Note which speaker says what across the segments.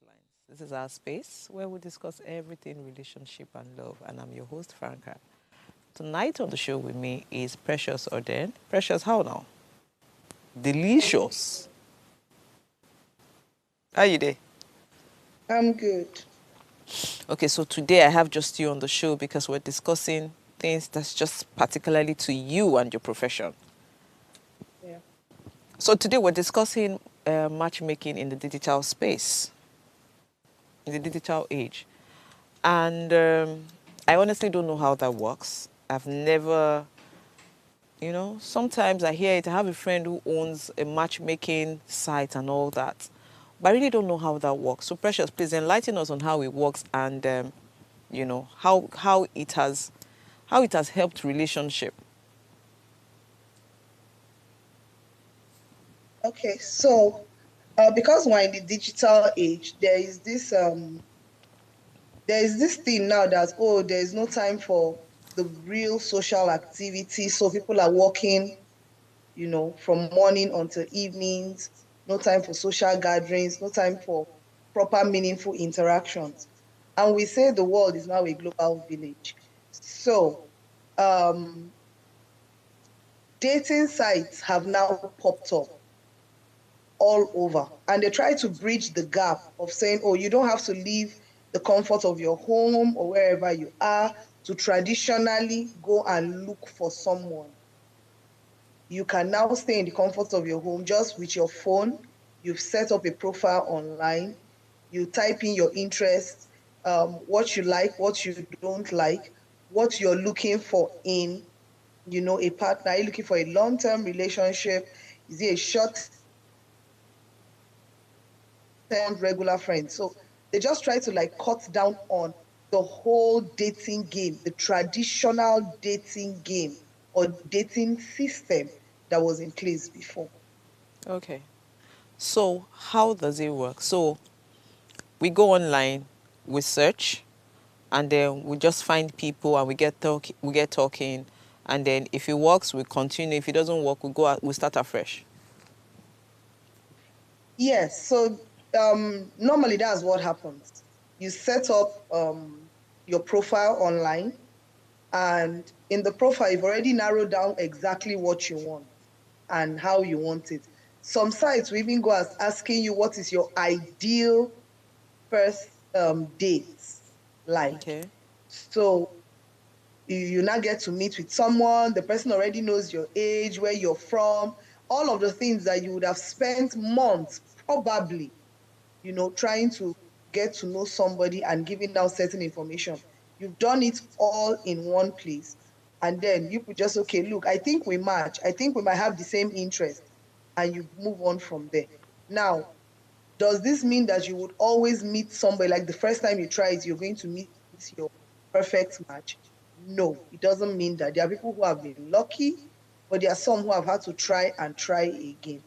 Speaker 1: Heartlines. This is our space where we discuss everything relationship and love, and I'm your host, Franca. Tonight on the show with me is Precious Orden. Precious, how now? Delicious. How you there?
Speaker 2: I'm good.
Speaker 1: Okay, so today I have just you on the show because we're discussing things that's just particularly to you and your profession.
Speaker 2: Yeah.
Speaker 1: So today we're discussing matchmaking in the digital space, in the digital age. And I honestly don't know how that works. I've never, sometimes I hear it. I have a friend who owns a matchmaking site and all that. But I really don't know how that works. So Precious, please enlighten us on how it works and, how it has helped relationship.
Speaker 2: Okay. So, because we're in the digital age, there is this thing now that there is no time for the real social activity. So people are working, from morning until evenings. No time for social gatherings. No time for proper meaningful interactions. And we say the world is now a global village. So, um, dating sites have now popped up all over. And they try to bridge the gap of saying, oh, you don't have to leave the comfort of your home or wherever you are to traditionally go and look for someone. You can now stay in the comfort of your home just with your phone. You've set up a profile online. You type in your interests, what you like, what you don't like, what you're looking for in, a partner. Are you looking for a long-term relationship? Is it a short-term regular friend? So they just try to like cut down on the whole dating game, the traditional dating game or dating system that was in place before.
Speaker 1: Okay. So how does it work? So we go online, we search, and then we just find people and we get talking, and then if it works we continue, if it doesn't work we go out, we start afresh.
Speaker 2: Yes, so normally that's what happens. You set up your profile online, and in the profile, you've already narrowed down exactly what you want and how you want it. Some sites will even go as asking you what is your ideal first date like.
Speaker 1: Okay.
Speaker 2: So you now get to meet with someone, the person already knows your age, where you're from, all of the things that you would have spent months probably, trying to get to know somebody and giving out certain information. You've done it all in one place. And then you could just, okay, look, I think we match. I think we might have the same interest. And you move on from there. Now, does this mean that you would always meet somebody like the first time you try it, you're going to meet your perfect match? No, it doesn't mean that. There are people who have been lucky, but there are some who have had to try and try again.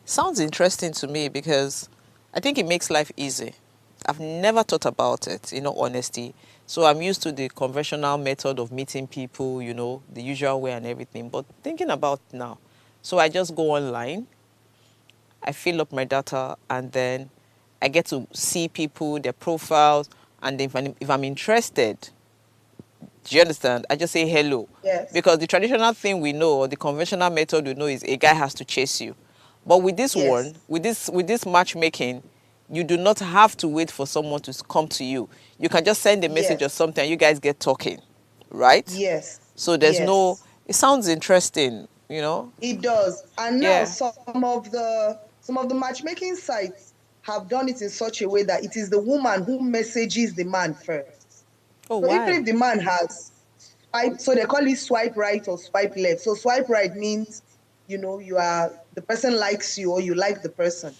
Speaker 1: Sounds interesting to me because I think it makes life easy. I've never thought about it, in all honesty. So I'm used to the conventional method of meeting people, the usual way and everything. But thinking about now, so I just go online, I fill up my data, and then I get to see people, their profiles, and if I'm interested, do you understand? I just say hello.
Speaker 2: Yes,
Speaker 1: Because the traditional thing we know, or the conventional method we know, is a guy has to chase you. But with this
Speaker 2: yes,
Speaker 1: one, with this matchmaking, you do not have to wait for someone to come to you. You can just send a message or
Speaker 2: yes,
Speaker 1: something and you guys get talking. Right?
Speaker 2: yes,
Speaker 1: So there's no,
Speaker 2: yes.
Speaker 1: it sounds interesting.
Speaker 2: It does. And now
Speaker 1: Yeah.
Speaker 2: some of the matchmaking sites have done it in such a way that it is the woman who messages the man first.
Speaker 1: Oh,
Speaker 2: So even
Speaker 1: why?
Speaker 2: if the man has swipe, so they call it swipe right or swipe left. So swipe right means, the person likes you or you like the person.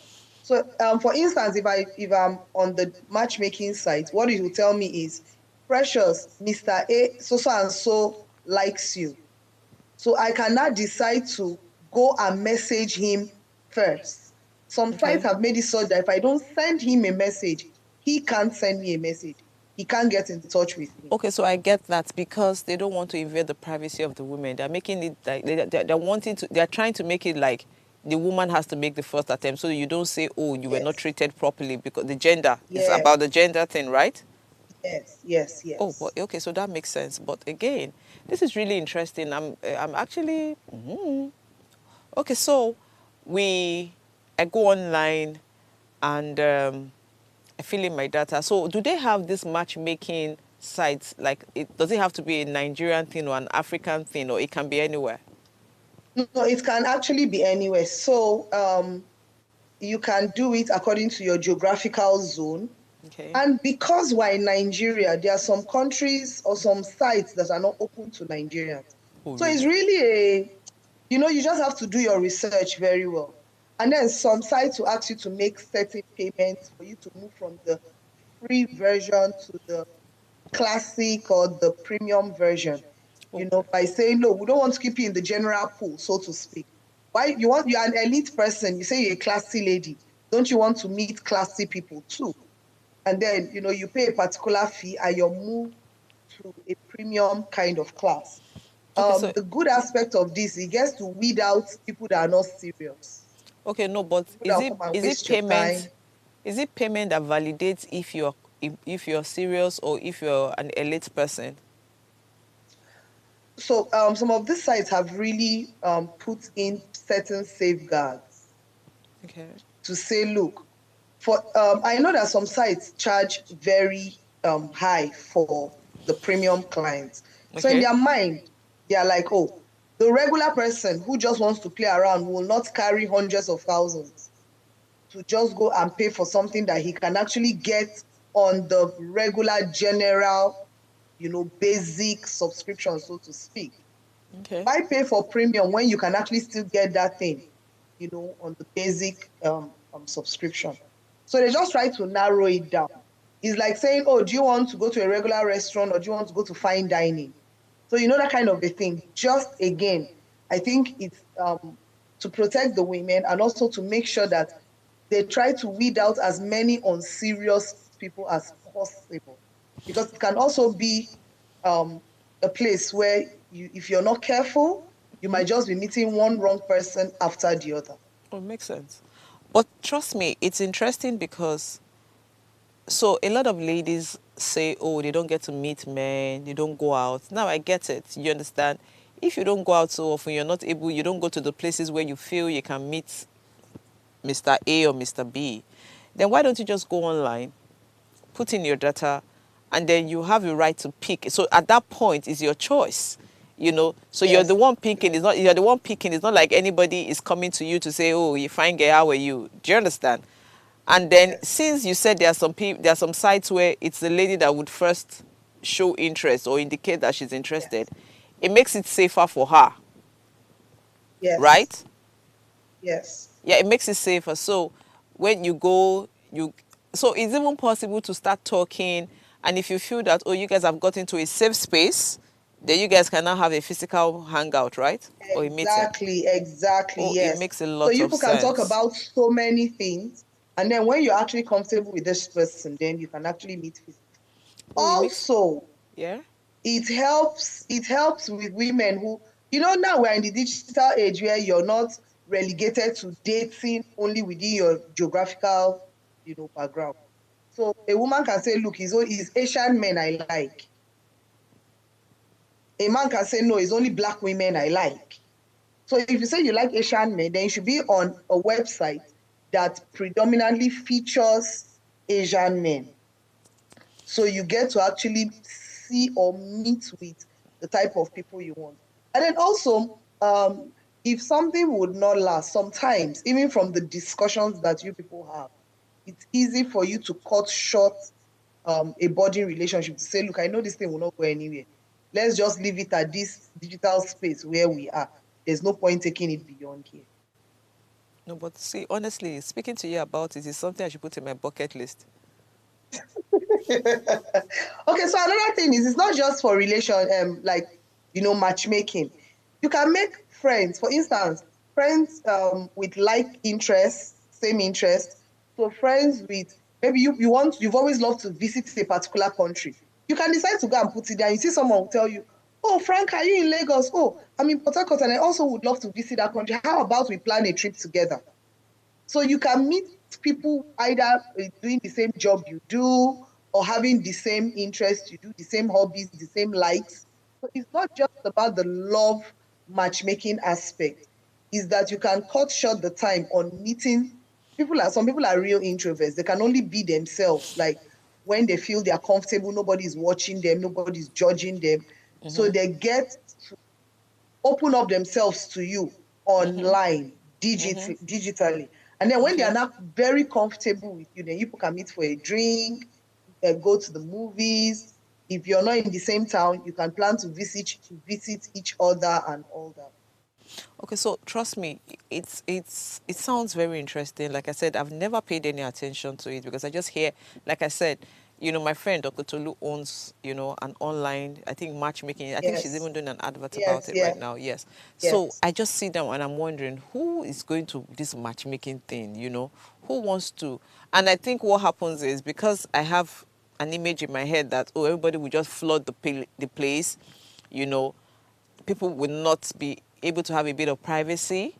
Speaker 2: So for instance, if I'm on the matchmaking site, what it will tell me is, Precious, Mr. A, so so and so likes you. So I can now decide to go and message him first. Some sites
Speaker 1: Okay.
Speaker 2: have made it so that if I don't send him a message, he can't send me a message. He can't get in touch with me.
Speaker 1: Okay, so I get that because they don't want to invade the privacy of the women. They're making it like they're wanting to. They're trying to make it like the woman has to make the first attempt, so you don't say, oh, you were not
Speaker 2: Yes.
Speaker 1: treated properly, because the gender is
Speaker 2: Yes.
Speaker 1: about the gender thing, right?
Speaker 2: Yes. Yes.
Speaker 1: Oh, well,
Speaker 2: Yes.
Speaker 1: okay, so that makes sense. But again, this is really interesting. I'm actually okay. So I go online and I fill in my data. So do they have this matchmaking sites? Like, does it have to be a Nigerian thing or an African thing, or it can be anywhere?
Speaker 2: No, it can actually be anywhere. So you can do it according to your geographical zone.
Speaker 1: Okay.
Speaker 2: And because we're in Nigeria, there are some countries or some sites that are not open to Nigerians.
Speaker 1: Oh,
Speaker 2: So it's
Speaker 1: really?
Speaker 2: really you just have to do your research very well. And then some sites will ask you to make certain payments for you to move from the free version to the classic or the premium version,
Speaker 1: Okay.
Speaker 2: by saying, no, we don't want to keep you in the general pool, so to speak. Why you're an elite person, you say you're a classy lady. Don't you want to meet classy people too? And then, you pay a particular fee and you're moved to a premium kind of class.
Speaker 1: Okay. So
Speaker 2: The good aspect of this, it gets to weed out people that are not serious.
Speaker 1: okay, no, but
Speaker 2: People that will come and
Speaker 1: is it
Speaker 2: waste your
Speaker 1: payment?
Speaker 2: time.
Speaker 1: Is it payment that validates if you're serious or if you're an elite person?
Speaker 2: So some of these sites have really put in certain safeguards
Speaker 1: Okay.
Speaker 2: to say, look, for I know that some sites charge very high for the premium clients. So in
Speaker 1: Okay.
Speaker 2: their mind, they are like, oh, the regular person who just wants to play around will not carry hundreds of thousands to just go and pay for something that he can actually get on the regular general, basic subscription, so to speak.
Speaker 1: Okay.
Speaker 2: Why pay for premium when you can actually still get that thing, on the basic subscription? So they just try to narrow it down. It's like saying, oh, do you want to go to a regular restaurant or do you want to go to fine dining? So that kind of a thing. Just again, I think it's to protect the women and also to make sure that they try to weed out as many unserious people as possible, because it can also be um, a place where if you're not careful, you might just be meeting one wrong person after the other.
Speaker 1: Oh, makes sense. But trust me, it's interesting because so a lot of ladies say, oh, they don't get to meet men, they don't go out. Now I get it. You understand? If you don't go out so often, you don't go to the places where you feel you can meet Mr. A or Mr. B, then why don't you just go online, put in your data, and then you have the right to pick. So at that point, it's your choice. So you're
Speaker 2: Yes.
Speaker 1: the one picking. It's not you're the one picking. It's not like anybody is coming to you to say, "Oh, you fine girl, how are you?" Do you understand? And then
Speaker 2: Yes.
Speaker 1: since you said there are some sites where it's the lady that would first show interest or indicate that she's interested,
Speaker 2: Yes.
Speaker 1: it makes it safer for her,
Speaker 2: Yes.
Speaker 1: right?
Speaker 2: Yes.
Speaker 1: Yeah, it makes it safer. So when you go, so it's even possible to start talking. And if you feel that, oh, you guys have got into a safe space, then you guys can now have a physical hangout, right? Or a meeting.
Speaker 2: Exactly,
Speaker 1: Oh, it
Speaker 2: yes.
Speaker 1: makes a
Speaker 2: So
Speaker 1: lot
Speaker 2: you
Speaker 1: of
Speaker 2: people can talk
Speaker 1: sense.
Speaker 2: about so many things, and then when you're actually comfortable with this person, then you can actually meet physically.
Speaker 1: Oh, it makes,
Speaker 2: Also,
Speaker 1: yeah.
Speaker 2: it helps with women who, now we're in the digital age where you're not relegated to dating only within your geographical, background. So a woman can say, look, it's Asian men I like. A man can say, no, it's only black women I like. So if you say you like Asian men, then you should be on a website that predominantly features Asian men. So you get to actually see or meet with the type of people you want. And then also, if something would not last, sometimes, even from the discussions that you people have, it's easy for you to cut short a budding relationship to say, look, I know this thing will not go anywhere. Let's just leave it at this digital space where we are. There's no point taking it beyond here.
Speaker 1: No, but see, honestly, speaking to you about it is something I should put in my bucket list.
Speaker 2: Okay, so another thing is it's not just for relation, like matchmaking. You can make friends, for instance, friends with like interests, same interest. So friends with maybe you've always loved to visit a particular country. You can decide to go and put it there. You see someone will tell you, Oh, Frank, are you in Lagos? Oh, I'm in Port Harcourt and I also would love to visit that country. How about we plan a trip together? So you can meet people either doing the same job you do or having the same interests you do, the same hobbies, the same likes. So it's not just about the love matchmaking aspect. Is that you can cut short the time on meeting people. Are some people are real introverts. They can only be themselves. Like when they feel they are comfortable, nobody's watching them, nobody's judging them. So they get open up themselves to you online, digitally. And then when they are
Speaker 1: Okay.
Speaker 2: not very comfortable with you, then you can meet for a drink, go to the movies. If you're not in the same town, you can plan to visit each other and all that.
Speaker 1: Okay, so trust me, it sounds very interesting. Like I said, I've never paid any attention to it because I just hear, like I said, my friend Dr. Tolu owns, an online, I think matchmaking. I think she's
Speaker 2: Yes,
Speaker 1: even doing an advert about
Speaker 2: yes,
Speaker 1: it
Speaker 2: yeah,
Speaker 1: right now. Yes. So
Speaker 2: yes,
Speaker 1: I just sit down and I'm wondering who is going to this matchmaking thing, who wants to, and I think what happens is because I have an image in my head that, oh, everybody will just flood the place, you know, people would not be able to have a bit of privacy,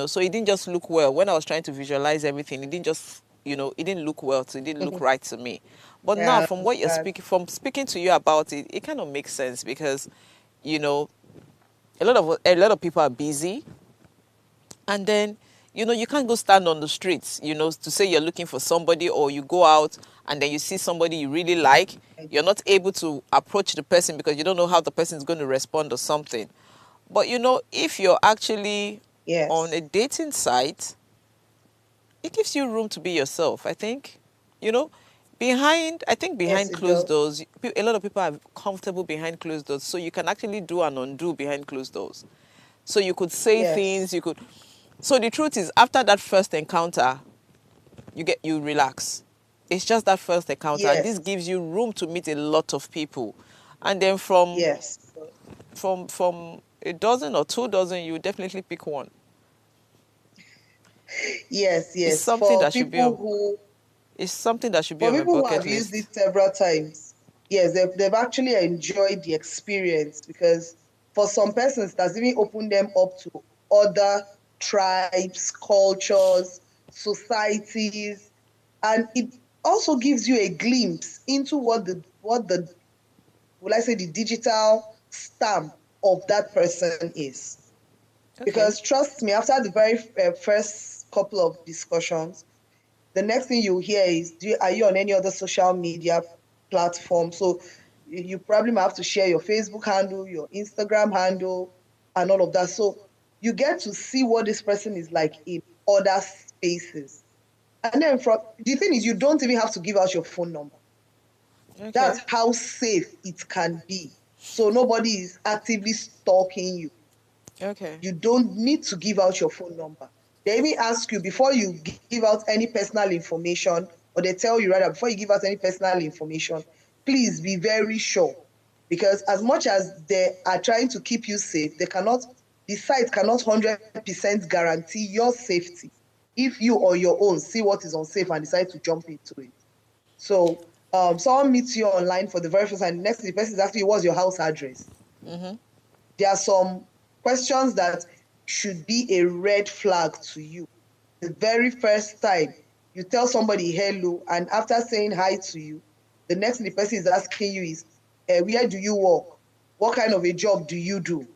Speaker 1: so it didn't just look well. When I was trying to visualize everything, it didn't just, it didn't look well, so it didn't look right to me. But now
Speaker 2: yeah,
Speaker 1: from
Speaker 2: I
Speaker 1: what you're
Speaker 2: understand.
Speaker 1: speaking, from speaking to you about it, it kind of makes sense because, you know, a lot of people are busy, and then you can't go stand on the streets to say you're looking for somebody, or you go out and then you see somebody you really like. You're not able to approach the person because you don't know how the person is going to respond or something. But if you're actually on a
Speaker 2: Yes,
Speaker 1: dating site, it gives you room to be yourself, I think. you know
Speaker 2: yes,
Speaker 1: behind
Speaker 2: it
Speaker 1: closed
Speaker 2: does.
Speaker 1: doors, a lot of people are comfortable behind closed doors, so you can actually do and undo behind closed doors. So you could say
Speaker 2: Yes,
Speaker 1: things, so the truth is, after that first encounter, you relax. It's just that first encounter, and this
Speaker 2: yes,
Speaker 1: gives you room to meet a lot of people. And then from
Speaker 2: yes,
Speaker 1: from a dozen or 2 dozen, you definitely pick one.
Speaker 2: yes,
Speaker 1: It's
Speaker 2: yes.
Speaker 1: something that should be on it's something that should be
Speaker 2: For
Speaker 1: on my
Speaker 2: people who
Speaker 1: bucket
Speaker 2: have used
Speaker 1: list.
Speaker 2: it several times, yes, they've actually enjoyed the experience because for some persons, that's even opened them up to other tribes, cultures, societies, and it also gives you a glimpse into what the will I say the digital stamp of that person is.
Speaker 1: Okay.
Speaker 2: Because trust me, after the very first couple of discussions, the next thing you hear is, are you on any other social media platform? So you probably might have to share your Facebook handle, your Instagram handle, and all of that. So you get to see what this person is like in other spaces. And then the thing is, you don't even have to give out your phone number.
Speaker 1: Okay.
Speaker 2: That's how safe it can be. So nobody is actively stalking you.
Speaker 1: Okay.
Speaker 2: You don't need to give out your phone number. They even ask you before you give out any personal information, or they tell you rather before you give out any personal information, please be very sure. Because as much as they are trying to keep you safe, the site cannot 100% guarantee your safety if you or your own see what is unsafe and decide to jump into it. So someone meets you online for the very first time, the next thing the person is asking you, what's your house address? There are some questions that should be a red flag to you. The very first time you tell somebody hello, and after saying hi to you, the next thing the person is asking you is, where do you work? What kind of a job do you do?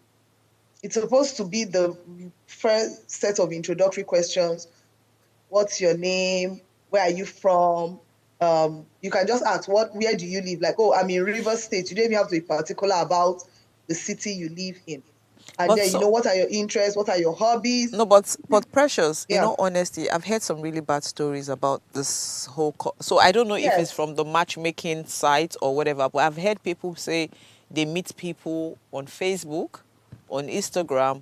Speaker 2: It's supposed to be the first set of introductory questions. What's your name? Where are you from? You can just ask, where do you live? Like, oh, I'm in River State. You don't even have to be particular about the city you live in. And
Speaker 1: But
Speaker 2: then,
Speaker 1: so
Speaker 2: what are your interests? What are your hobbies?
Speaker 1: no, but Precious, in
Speaker 2: Yeah.
Speaker 1: all honesty, I've heard some really bad stories about this whole. So I don't know if it's
Speaker 2: Yes.
Speaker 1: from the matchmaking site or whatever, but I've heard people say they meet people on Facebook, on Instagram,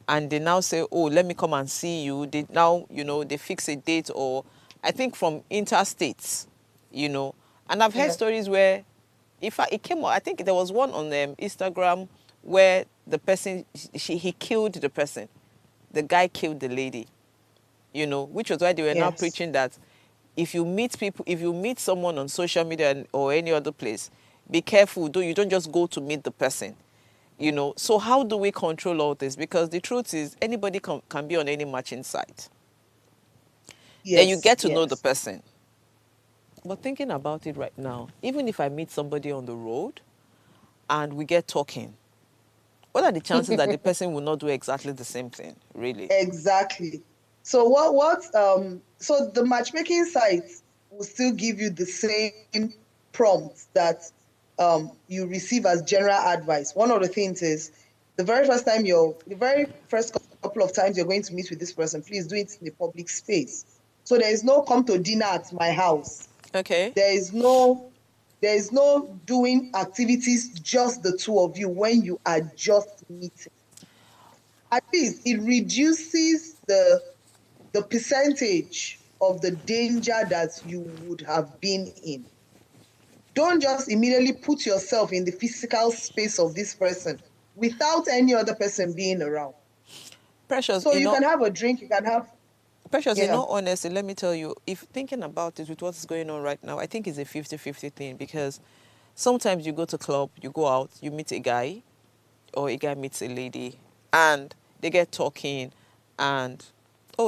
Speaker 1: and they now say, "Oh, let me come and see you." They now, they fix a date, or I think from interstates, And I've heard
Speaker 2: Yeah.
Speaker 1: stories where, it came out, I think there was one on Instagram where the person, he killed the person. The guy killed the lady, which was why they were now
Speaker 2: Yes.
Speaker 1: preaching that if you meet someone on social media or any other place, be careful, though you don't just go to meet the person. So how do we control all this? Because the truth is anybody can be on any matching site. Then you
Speaker 2: Yes,
Speaker 1: get to know the
Speaker 2: yes.
Speaker 1: person. But thinking about it right now, even if I meet somebody on the road and we get talking, what are the chances that the person will not do exactly the same thing, really?
Speaker 2: Exactly. So so the matchmaking sites will still give you the same prompts that you receive as general advice. One of the things is the very first couple of times you're going to meet with this person, please do it in a public space. So there is no come to dinner at my house.
Speaker 1: Okay.
Speaker 2: There is no doing activities just the two of you when you are just meeting. At least it reduces the percentage of the danger that you would have been in. Don't just immediately put yourself in the physical space of this person without any other person being around.
Speaker 1: Precious,
Speaker 2: So you can have a drink, you can have,
Speaker 1: Precious, in
Speaker 2: yeah,
Speaker 1: all honesty, let me tell you, if thinking about it with what's going on right now, I think it's a 50-50 thing because sometimes you go to club, you go out, you meet a guy or a guy meets a lady and they get talking and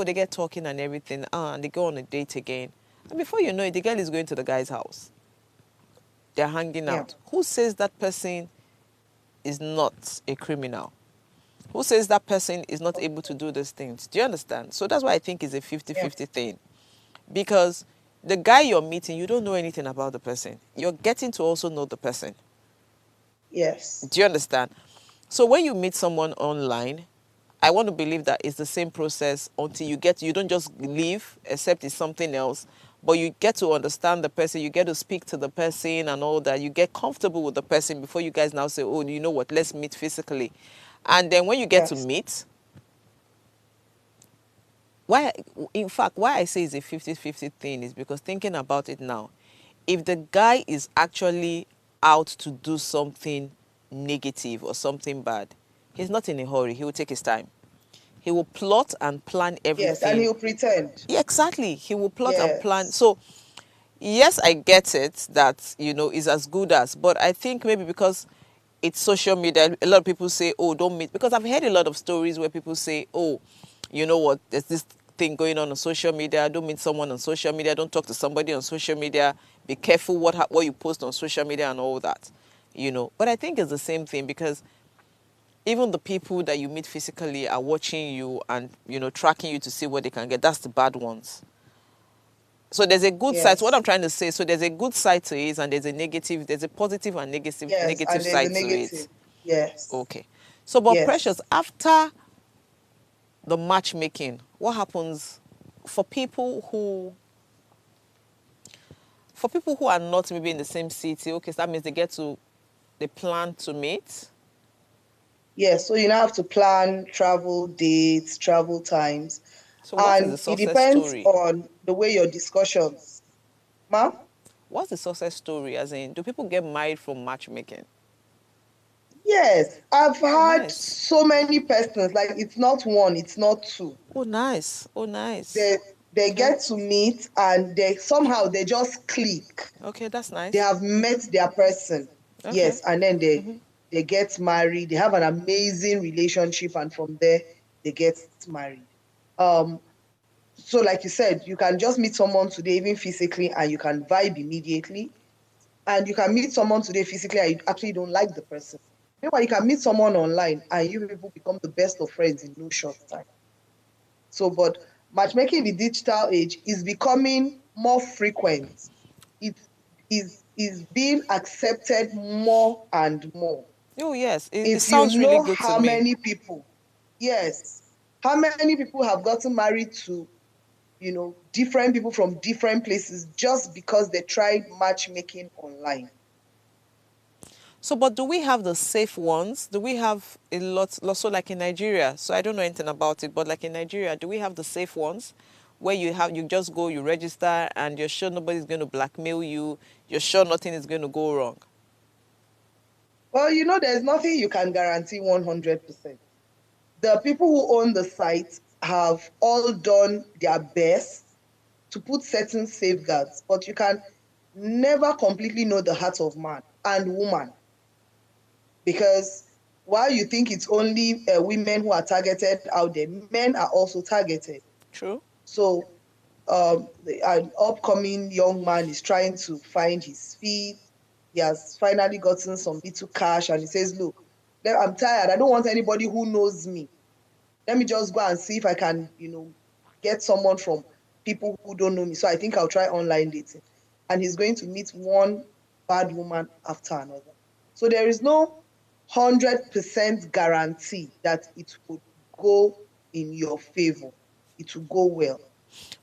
Speaker 1: they get talking and everything and they go on a date again. And before you know it, the girl is going to the guy's house. They're hanging
Speaker 2: yeah,
Speaker 1: out. Who says that person is not a criminal? Who says that person is not able to do these things? Do you understand? So that's why I think it's a
Speaker 2: yeah,
Speaker 1: 50-50 thing. Because the guy you're meeting, you don't know anything about the person. You're getting to also know the person.
Speaker 2: yes,
Speaker 1: Do you understand? So when you meet someone online, I want to believe that it's the same process until you don't just leave, except it's something else, but you get to understand the person, you get to speak to the person and all that. You get comfortable with the person before you guys now say, oh, you know what, let's meet physically. And then when you get to
Speaker 2: yes,
Speaker 1: meet, why in fact why I say it's a 50-50 thing is because thinking about it now, if the guy is actually out to do something negative or something bad, he's not in a hurry. He will take his time. He will plot and plan
Speaker 2: yes, and
Speaker 1: everything.
Speaker 2: he'll pretend.
Speaker 1: Yeah, exactly. He will plot and plan.
Speaker 2: Yes,
Speaker 1: So yes, I get it that is as good as, but I think maybe because it's social media, a lot of people say, oh, don't meet, because I've heard a lot of stories where people say, oh, you know what, there's this thing going on social media, don't meet someone on social media, don't talk to somebody on social media, be careful what you post on social media and all that. But I think it's the same thing because even the people that you meet physically are watching you and tracking you to see what they can get. That's the bad ones. So there's a good side. So what I'm
Speaker 2: yes,
Speaker 1: trying to say, so there's a good side to it, and there's a positive and
Speaker 2: yes,
Speaker 1: negative
Speaker 2: and there's a
Speaker 1: side to it.
Speaker 2: negative. Yes,
Speaker 1: Okay. So, but Precious,
Speaker 2: yes.
Speaker 1: after the matchmaking, what happens for people who are not maybe in the same city? Okay, so that means they plan to meet.
Speaker 2: Yes, so you now have to plan travel dates, travel times,
Speaker 1: So what is the
Speaker 2: and it
Speaker 1: success
Speaker 2: depends
Speaker 1: story?
Speaker 2: on the way your discussions. Ma?
Speaker 1: What's the success story? As in, do people get married from matchmaking?
Speaker 2: Yes, I've
Speaker 1: Oh,
Speaker 2: had
Speaker 1: nice.
Speaker 2: so many persons, like it's not one, it's not two.
Speaker 1: Oh, nice. Oh, nice.
Speaker 2: They
Speaker 1: Okay.
Speaker 2: get to meet and they just click.
Speaker 1: Okay, that's
Speaker 2: They
Speaker 1: nice.
Speaker 2: have met their person.
Speaker 1: Okay.
Speaker 2: Yes, and then they get married. They have an amazing relationship, and from there they get married. Um, so like you said, you can just meet someone today, even physically, and you can vibe immediately. And you can meet someone today physically and you actually don't like the person. Meanwhile, you can meet someone online and you people become the best of friends in no short time. So, but matchmaking in the digital age is becoming more frequent. It is being accepted more and more.
Speaker 1: Oh, yes. It
Speaker 2: If you
Speaker 1: sounds really
Speaker 2: know
Speaker 1: good to
Speaker 2: how
Speaker 1: me.
Speaker 2: many people, yes, how many people have gotten married to, different people from different places just because they tried matchmaking online.
Speaker 1: So, but do we have the safe ones? Do we have a lot, so like in Nigeria? So I don't know anything about it, but like in Nigeria, do we have the safe ones where you just go, you register, and you're sure nobody's going to blackmail you? You're sure nothing is going to go wrong?
Speaker 2: Well, there's nothing you can guarantee 100%. The people who own the site have all done their best to put certain safeguards, but you can never completely know the heart of man and woman because while you think it's only women who are targeted out there, men are also targeted.
Speaker 1: True.
Speaker 2: So an upcoming young man is trying to find his feet. He has finally gotten some little cash and he says, look, I'm tired. I don't want anybody who knows me. Let me just go and see if I can, get someone from people who don't know me. So I think I'll try online dating. And he's going to meet one bad woman after another. So there is no 100% guarantee that it would go in your favor. It will go well.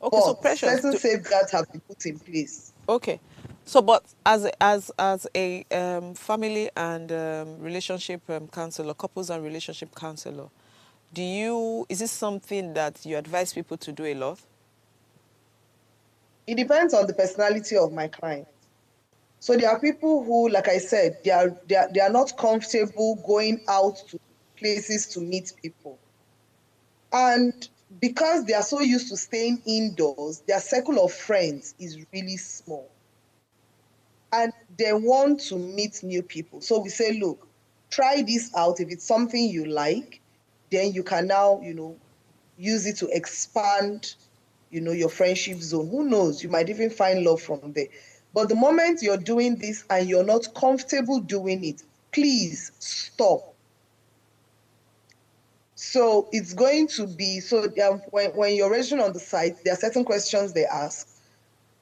Speaker 1: Okay, so
Speaker 2: But
Speaker 1: Precious,
Speaker 2: certain safeguards have been put in place.
Speaker 1: okay. So, but as a family and relationship counselor, couples and relationship counselor, is this something that you advise people to do a lot?
Speaker 2: It depends on the personality of my client. So there are people who, like I said, they are not comfortable going out to places to meet people. And because they are so used to staying indoors, their circle of friends is really small. And they want to meet new people. So we say, look, try this out. If it's something you like, then you can now, use it to expand, your friendship zone. Who knows? You might even find love from there. But the moment you're doing this and you're not comfortable doing it, please stop. So it's going to be so when you're registering on the site, there are certain questions they ask.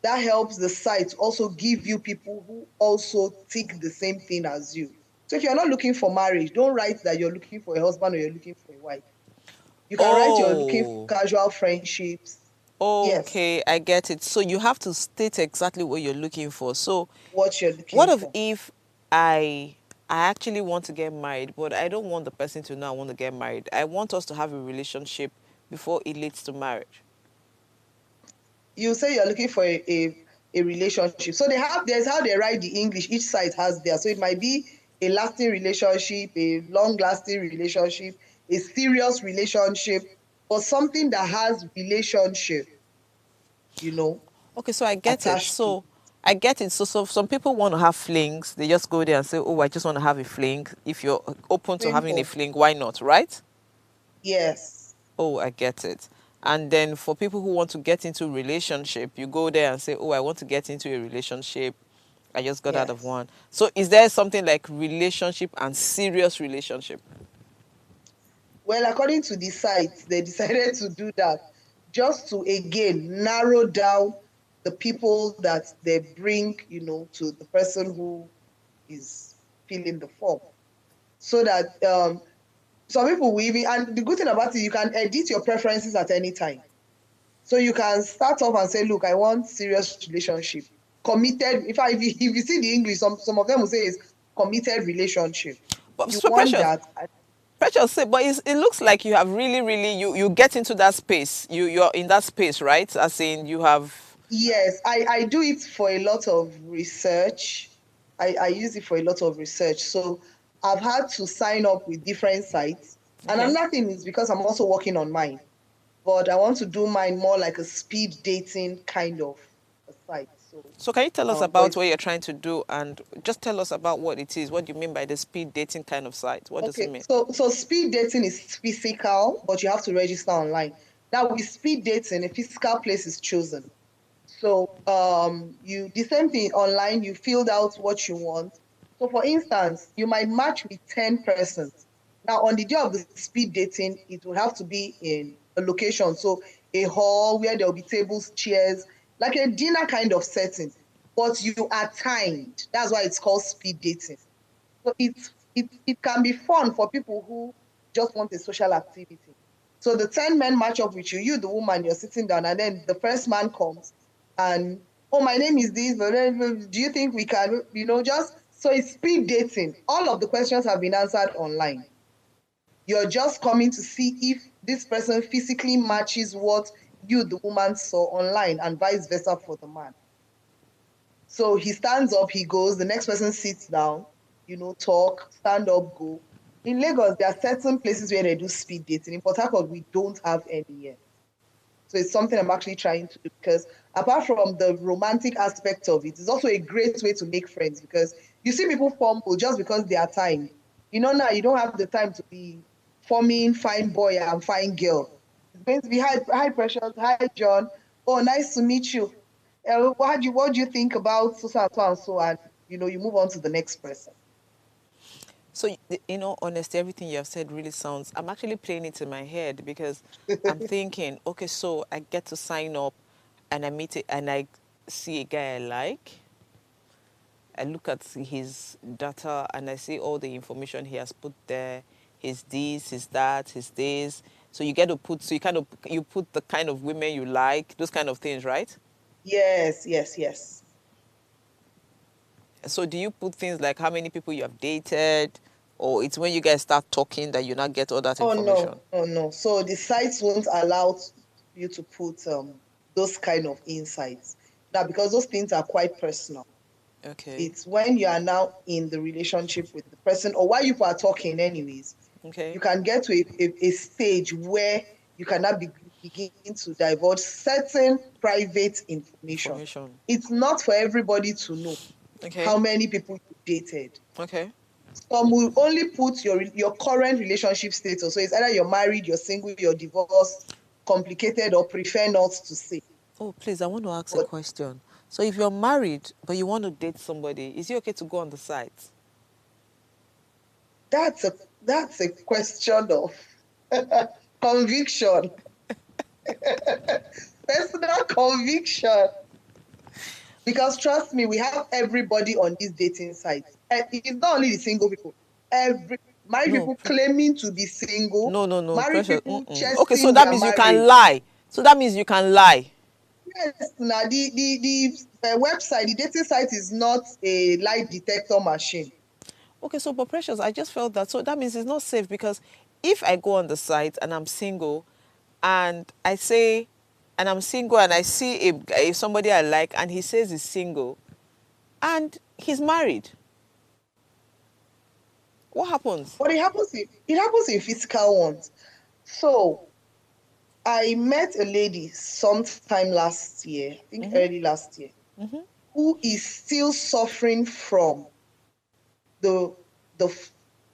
Speaker 2: That helps the site also give you people who also tick the same thing as you. So if you're not looking for marriage, don't write that you're looking for a husband or you're looking for a wife. You can write you're looking for
Speaker 1: Oh,
Speaker 2: casual friendships. Yes,
Speaker 1: okay, I get it. So you have to state exactly what you're looking for. So,
Speaker 2: what you're looking
Speaker 1: what if
Speaker 2: for.
Speaker 1: I I actually want to get married, but I don't want the person to know I want to get married. I want us to have a relationship before it leads to marriage.
Speaker 2: You say you're looking for a relationship. So there's how they write the English. Each site has there. So it might be a lasting relationship, a long lasting relationship, a serious relationship, or something that has relationship, you know,
Speaker 1: Okay, so I get it.
Speaker 2: attached to it.
Speaker 1: So I get it. So some people want to have flings. They just go there and say, "Oh, I just want to have a fling." If you're open to having a
Speaker 2: Simple.
Speaker 1: fling, why not, right?
Speaker 2: Yes.
Speaker 1: Oh, I get it. And then for people who want to get into relationship, you go there and say, "Oh, I want to get into a relationship. I just got out of
Speaker 2: Yes.
Speaker 1: one." So is there something like relationship and serious relationship?
Speaker 2: Well, according to the site, they decided to do that just to again narrow down the people that they bring, to the person who is filling the form. So that some people will even, and the good thing about it, you can edit your preferences at any time. So you can start off and say, look, I want serious relationship. Committed. In fact, if you see the English, some of them will say is committed relationship.
Speaker 1: But
Speaker 2: You
Speaker 1: so
Speaker 2: want
Speaker 1: Precious,
Speaker 2: that.
Speaker 1: Precious, say, but it looks like you have really, really, you get into that space. You're in that space, right? As in, you have.
Speaker 2: Yes, I do it for a lot of research. I use it for a lot of research. So I've had to sign up with different sites. And
Speaker 1: Okay.
Speaker 2: another thing is because I'm also working on mine, but I want to do mine more like a speed dating kind of a site. So,
Speaker 1: So can you tell us
Speaker 2: but
Speaker 1: about what you're trying to do and just tell us about what it is? What do you mean by the speed dating kind of site? What does it
Speaker 2: okay,
Speaker 1: mean?
Speaker 2: so speed dating is physical, but you have to register online. Now with speed dating, a physical place is chosen. So you the same thing online, you filled out what you want. So for instance, you might match with 10 persons. Now on the day of the speed dating, it will have to be in a location. So a hall where there will be tables, chairs, like a dinner kind of setting. But you are timed. That's why it's called speed dating. So it can be fun for people who just want a social activity. So the 10 men match up with you, the woman, you're sitting down, and then the first man comes and, oh, my name is this, but do you think we can, just so it's speed dating. All of the questions have been answered online. You're just coming to see if this person physically matches what the woman, saw online, and vice versa for the man. So he stands up, he goes, the next person sits down, talk, stand up, go. In Lagos, there are certain places where they do speed dating. In Port Harcourt, we don't have any yet. So it's something I'm actually trying to do because apart from the romantic aspect of it, it's also a great way to make friends because you see people fumble just because they are timed. now you don't have the time to be forming fine boy and fine girl. It's going to be hi Precious, hi John. Oh, nice to meet you. What do you think about so and so and so? And you move on to the next person.
Speaker 1: So, honestly, everything you have said really sounds, I'm actually playing it in my head because I'm thinking, okay, so I get to sign up and I meet it and I see a guy I like. I look at his data and I see all the information he has put there. His this, his that, his this. So you get to put, so you put the kind of women you like, those kind of things, right?
Speaker 2: Yes, yes, yes.
Speaker 1: So do you put things like how many people you have dated, or it's when you guys start talking that you now get all that
Speaker 2: Oh
Speaker 1: information?
Speaker 2: no, no, no. So the sites won't allow you to put those kind of insights now, because those things are quite personal.
Speaker 1: Okay.
Speaker 2: It's when you are now in the relationship with the person, or while you are talking anyways,
Speaker 1: Okay.
Speaker 2: you can get to a stage where you cannot begin to divulge certain private information.
Speaker 1: Information.
Speaker 2: It's not for everybody to know
Speaker 1: Okay.
Speaker 2: how many people you dated.
Speaker 1: Okay.
Speaker 2: Some will only put your current relationship status. So it's either you're married, you're single, you're divorced, complicated, or prefer not to say.
Speaker 1: Oh, please, I want to ask a
Speaker 2: But
Speaker 1: question. So if you're married but you want to date somebody, is it okay to go on the site?
Speaker 2: that's a question of conviction, personal conviction. Because trust me, we have everybody on these dating sites. And it's not only the single people. Every married
Speaker 1: No.
Speaker 2: people claiming to be single,
Speaker 1: No, no, no,
Speaker 2: married
Speaker 1: precious.
Speaker 2: people
Speaker 1: Mm-mm. Okay, so
Speaker 2: chesting
Speaker 1: that
Speaker 2: their
Speaker 1: means you can
Speaker 2: marriage.
Speaker 1: lie. So that means you can lie.
Speaker 2: Yes, now the website, the dating site is not a lie detector machine.
Speaker 1: Okay, so but precious, I just felt that. So that means it's not safe because if I go on the site and I'm single and I say, and I'm single and I see somebody I like and he says he's single and he's married, what happens?
Speaker 2: But it happens in physical ones. So I met a lady sometime last year, I think
Speaker 1: Mm-hmm.
Speaker 2: early last year, who is still suffering from the the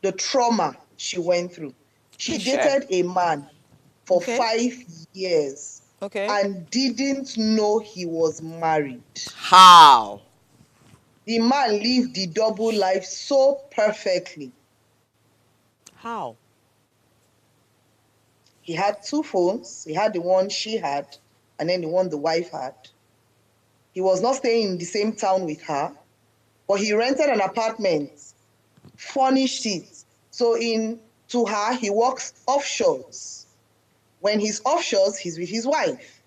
Speaker 2: the trauma she went through. She
Speaker 1: Please share.
Speaker 2: dated a man for
Speaker 1: Okay.
Speaker 2: 5 years
Speaker 1: Okay.
Speaker 2: and didn't know he was married.
Speaker 1: How?
Speaker 2: The man lived the double life so perfectly.
Speaker 1: How?
Speaker 2: He had two phones. He had the one she had, and then the one the wife had. He was not staying in the same town with her, but he rented an apartment, furnished it. So to her, he works offshores. When he's offshores, he's with his wife.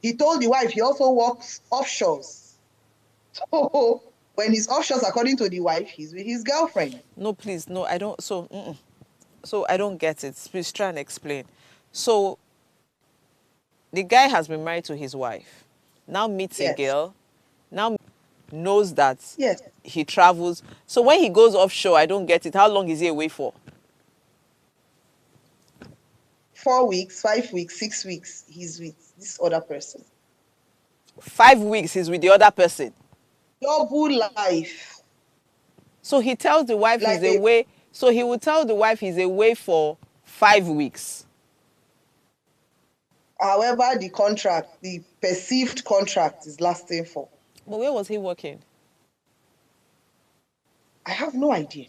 Speaker 2: He told the wife he also works offshores. So when he's offshores, according to the wife, he's with his girlfriend.
Speaker 1: No, please, no, I don't. So, so I don't get it. Please try and explain. So the guy has been married to his wife, now meets a
Speaker 2: Yes,
Speaker 1: girl, now knows that
Speaker 2: yes.
Speaker 1: he travels. So when he goes offshore, I don't get it. How long is he away for?
Speaker 2: 4 weeks, 5 weeks, 6 weeks, he's with this other person.
Speaker 1: 5 weeks he's with the other person.
Speaker 2: Double life.
Speaker 1: So he tells the wife
Speaker 2: Like
Speaker 1: he's away. So he will tell the wife he's away for 5 weeks.
Speaker 2: However, the perceived contract is lasting for.
Speaker 1: But where was he working?
Speaker 2: I have no idea.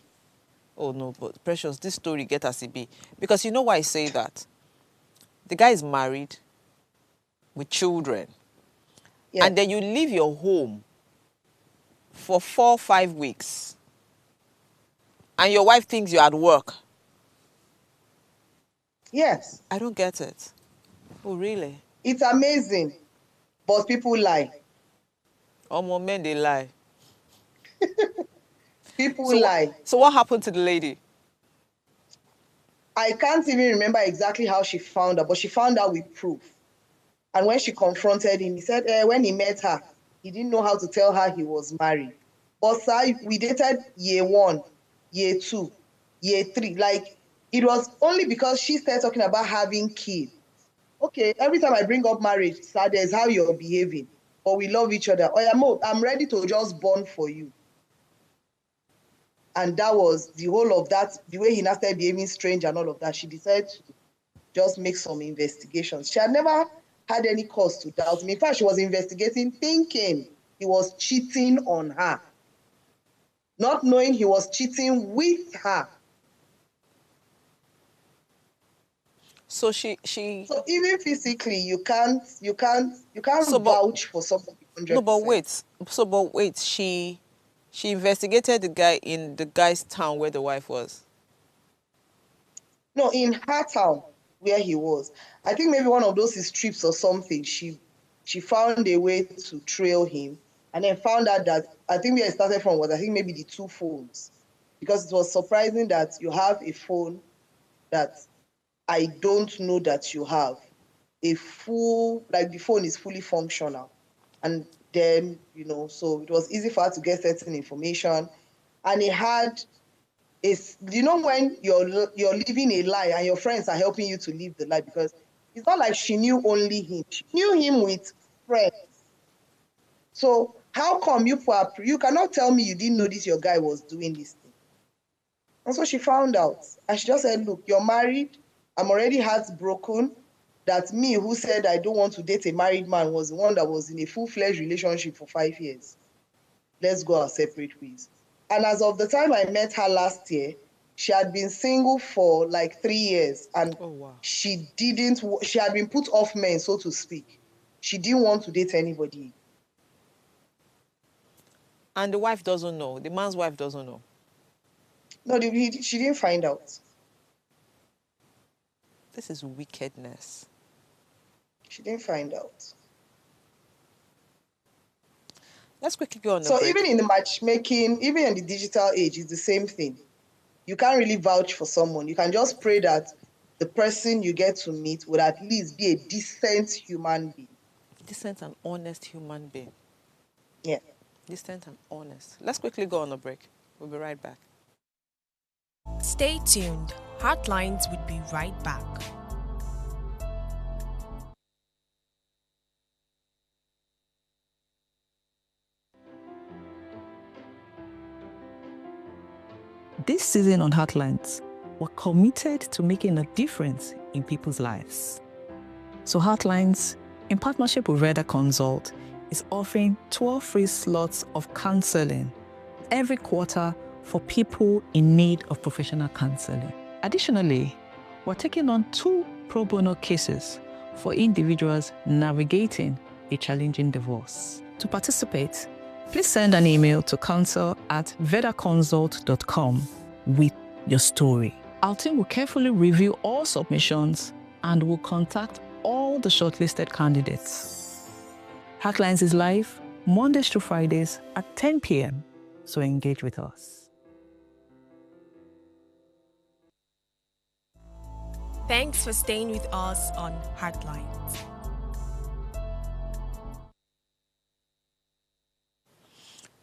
Speaker 1: Oh no, but precious, this story get as it be. Because you know why I say that? The guy is married with children. And then
Speaker 2: Yes,
Speaker 1: you leave your home for 4 5 weeks. And your wife thinks you're at work.
Speaker 2: yes.
Speaker 1: I don't get it. Oh, really?
Speaker 2: It's amazing, but people lie.
Speaker 1: Men, they lie.
Speaker 2: People
Speaker 1: So,
Speaker 2: lie.
Speaker 1: so what happened to the lady?
Speaker 2: I can't even remember exactly how she found out, but she found out with proof. And when she confronted him, he said when he met her, he didn't know how to tell her he was married. But sir, we dated year one, year two, year three. Like, it was only because she started talking about having kids. Okay, every time I bring up marriage, sir, there's how you're behaving. But we love each other. Oh, I'm ready to just born for you. And that was the whole of that, the way he now started behaving strange and all of that. She decided to just make some investigations. She had never had any cause to doubt him. In fact, she was investigating, thinking he was cheating on her, not knowing he was cheating with her.
Speaker 1: So
Speaker 2: So even physically, you can't
Speaker 1: So, but
Speaker 2: vouch for somebody
Speaker 1: no,
Speaker 2: 100%.
Speaker 1: but wait. So, but wait. She investigated the guy in the guy's town where the wife was.
Speaker 2: No, in her town where he was. I think maybe one of those strips or something. She found a way to trail him, and then found out that I think where it started from was, I think, maybe the two phones, because it was surprising that you have a phone that I don't know that you have a full, like the phone is fully functional, and then so it was easy for her to get certain information, and it had is, when you're living a lie and your friends are helping you to live the lie, because it's not like she knew only him. She knew him with friends. So how come you cannot tell me you didn't know this your guy was doing this thing? And so she found out, and she just said, look, you're married. I'm already heartbroken that me, who said I don't want to date a married man, was the one that was in a full-fledged relationship for 5 years. Let's go our separate ways. And as of the time I met her last year, she had been single for like 3 years, and
Speaker 1: Oh, wow.
Speaker 2: she had been put off men, so to speak. She didn't want to date anybody.
Speaker 1: And the wife doesn't know. The man's wife doesn't know.
Speaker 2: No, she didn't find out.
Speaker 1: This is wickedness.
Speaker 2: She didn't find out.
Speaker 1: Let's quickly go on the
Speaker 2: So
Speaker 1: break.
Speaker 2: even in the matchmaking, even in the digital age, it's the same thing. You can't really vouch for someone. You can just pray that the person you get to meet would at least be a decent human being.
Speaker 1: Decent and honest human being.
Speaker 2: Yeah.
Speaker 1: Distant and honest. Let's quickly go on a break. We'll be right back.
Speaker 3: Stay tuned. Heartlines would be right back.
Speaker 4: This season on Heartlines, we're committed to making a difference in people's lives. So Heartlines, in partnership with Reda Consult, is offering 12 free slots of counseling every quarter for people in need of professional counseling. Additionally, we're taking on 2 pro bono cases for individuals navigating a challenging divorce. To participate, please send an email to counsel@vedaconsult.com with your story. Our team will carefully review all submissions and will contact all the shortlisted candidates. Heartlines is live Mondays to Fridays at 10 p.m, so engage with us.
Speaker 3: Thanks for staying with us on Heartlines.